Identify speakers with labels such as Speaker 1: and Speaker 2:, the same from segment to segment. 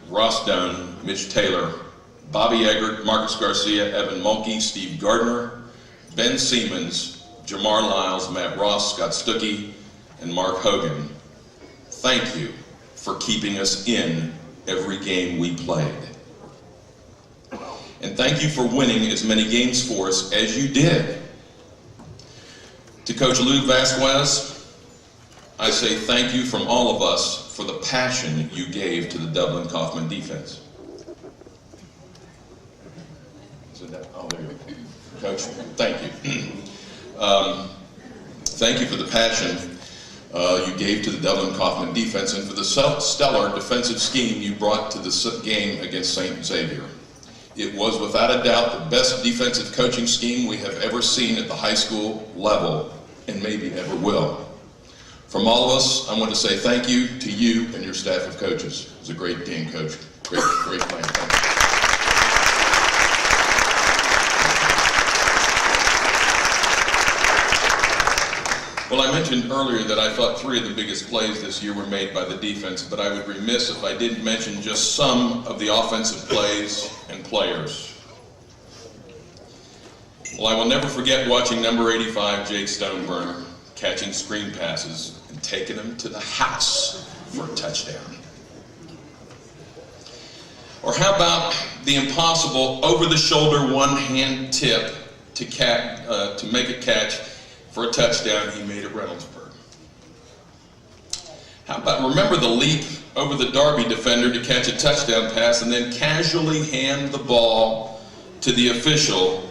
Speaker 1: Ross Doan, Mitch Taylor, Bobby Eggert, Marcus Garcia, Evan Mulkey, Steve Gardner, Ben Siemens, Jamar Lyles, Matt Ross, Scott Stuckey, and Mark Hogan. Thank you for keeping us in every game we played. And thank you for winning as many games for us as you did. To Coach Lou Vasquez, I say thank you from all of us for the passion you gave to the Dublin Kaufman defense. Oh, there you go. Coach, thank you. Thank you for the passion you gave to the Dublin Kaufman defense and for the stellar defensive scheme you brought to the game against St. Xavier. It was without a doubt the best defensive coaching scheme we have ever seen at the high school level and maybe ever will. From all of us, I want to say thank you to you and your staff of coaches. It was a great game, Coach. Great plan. Thank you. Well, I mentioned earlier that I thought 3 of the biggest plays this year were made by the defense, but I would be remiss if I didn't mention just some of the offensive plays and players. Well, I will never forget watching number 85, Jake Stoneburner, catching screen passes and taking them to the house for a touchdown. Or how about the impossible over-the-shoulder one-hand tip to make a catch for a touchdown he made at Reynoldsburg? How about, remember the leap over the Derby defender to catch a touchdown pass and then casually hand the ball to the official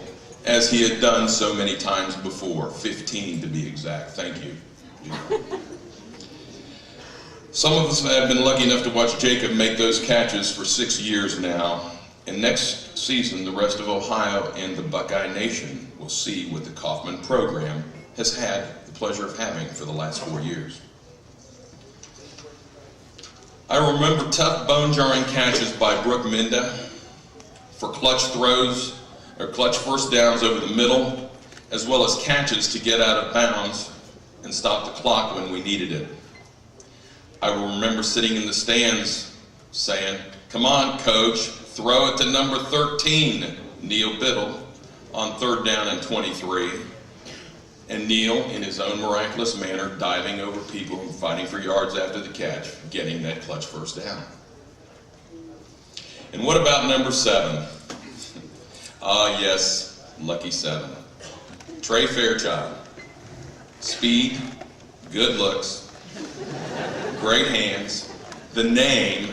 Speaker 1: as he had done so many times before, 15 to be exact. Thank you. Some of us have been lucky enough to watch Jacob make those catches for 6 years now, and next season the rest of Ohio and the Buckeye Nation will see what the Kaufman program has had the pleasure of having for the last 4 years. I remember tough, bone-jarring catches by Brooke Minda for clutch throws or clutch first downs over the middle, as well as catches to get out of bounds and stop the clock when we needed it. I will remember sitting in the stands saying, "Come on, coach, throw it to number 13, Neil Biddle, on 3rd down and 23. And Neil, in his own miraculous manner, diving over people and fighting for yards after the catch, getting that clutch first down. And what about number 7? Ah, yes, lucky 7. Trey Fairchild. Speed, good looks, great hands, the name.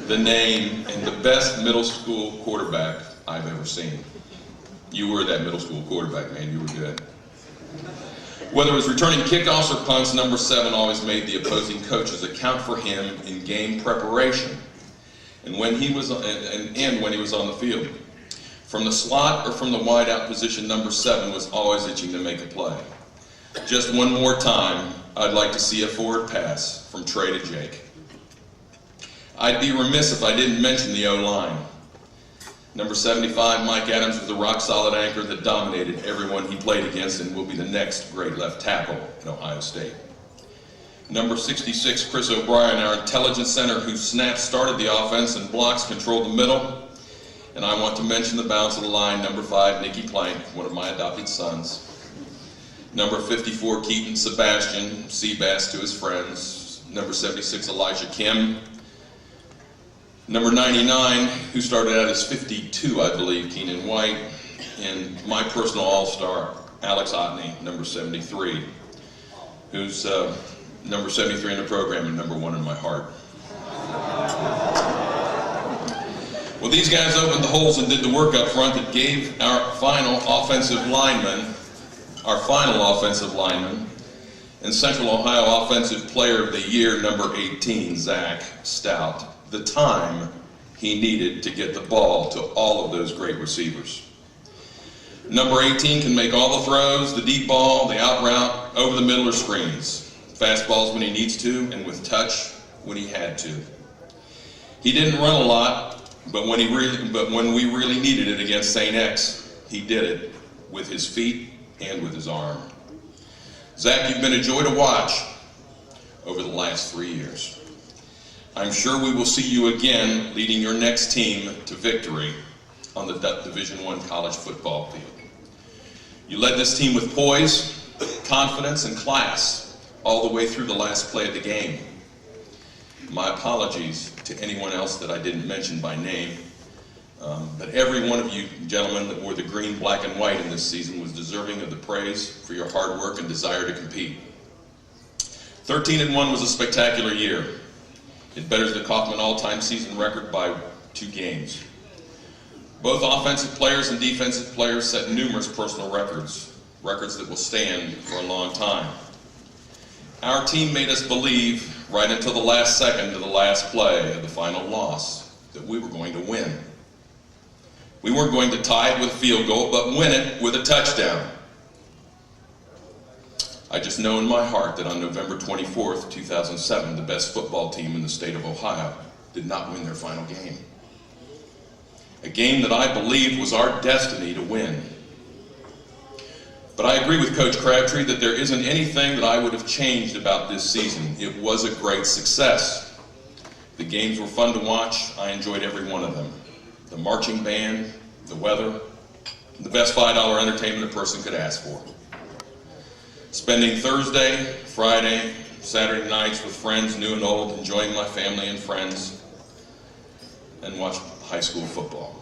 Speaker 1: The name and the best middle school quarterback I've ever seen. You were that middle school quarterback, man. You were good. Whether it was returning kickoffs or punts, number 7 always made the opposing coaches account for him in game preparation and when he was on the field. From the slot or from the wideout position, number 7 was always itching to make a play. Just one more time, I'd like to see a forward pass from Trey to Jake. I'd be remiss if I didn't mention the O-line. Number 75, Mike Adams, was a rock-solid anchor that dominated everyone he played against and will be the next great left tackle at Ohio State. Number 66, Chris O'Brien, our intelligence center whose snaps started the offense and blocks controlled the middle. And I want to mention the balance of the line, number 5, Nicky Plank, one of my adopted sons. Number 54, Keaton Sebastian, Seabass to his friends. Number 76, Elijah Kim. Number 99, who started out as 52, I believe, Keenan White. And my personal all-star, Alex Ottney, number 73, who's number 73 in the program and number 1 in my heart. Well, these guys opened the holes and did the work up front that gave our final offensive lineman, and Central Ohio Offensive Player of the Year, number 18, Zach Stout, the time he needed to get the ball to all of those great receivers. Number 18 can make all the throws, the deep ball, the out route, over the middle or screens. Fastballs when he needs to, and with touch when he had to. He didn't run a lot, but when we really needed it against St. X, he did it with his feet and with his arm. Zach, you've been a joy to watch, over the last 3 years. I'm sure we will see you again leading your next team to victory on the Division I college football field. You led this team with poise, confidence, and class all the way through the last play of the game. My apologies to anyone else that I didn't mention by name, but every one of you gentlemen that wore the green, black, and white in this season was deserving of the praise for your hard work and desire to compete. 13-1 was a spectacular year. It betters the Kaufman all-time season record by 2 games. Both offensive players and defensive players set numerous personal records that will stand for a long time. Our team made us believe right until the last second of the last play of the final loss that we were going to win. We weren't going to tie it with a field goal, but win it with a touchdown. I just know in my heart that on November 24th, 2007, the best football team in the state of Ohio did not win their final game. A game that I believed was our destiny to win. But I agree with Coach Crabtree that there isn't anything that I would have changed about this season. It was a great success. The games were fun to watch. I enjoyed every one of them. The marching band, the weather, the best $5 entertainment a person could ask for. Spending Thursday, Friday, Saturday nights with friends, new and old, enjoying my family and friends, and watch high school football.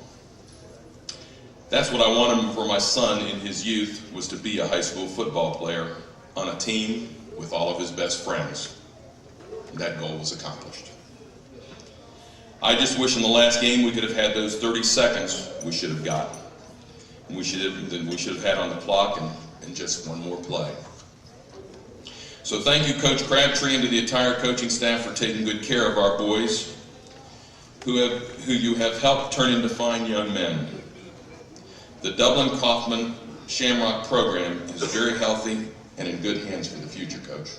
Speaker 1: That's what I wanted for my son in his youth, was to be a high school football player on a team with all of his best friends. And that goal was accomplished. I just wish in the last game we could have had those 30 seconds we should have got. And we should have had on the clock and just one more play. So thank you, Coach Crabtree, and to the entire coaching staff for taking good care of our boys, who you have helped turn into fine young men. The Dublin-Kaufman Shamrock program is very healthy and in good hands for the future, Coach.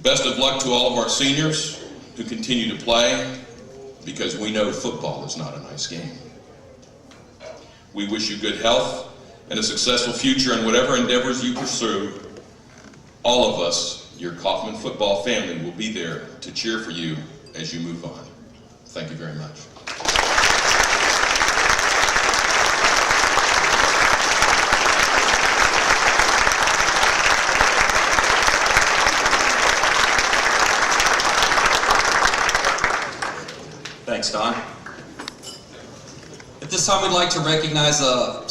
Speaker 1: Best of luck to all of our seniors who continue to play, because we know football is not a nice game. We wish you good health and a successful future in whatever endeavors you pursue. All of us, your Kaufman football family, will be there to cheer for you as you move on. Thank you very much.
Speaker 2: Thanks, Don. At this time, we'd like to recognize some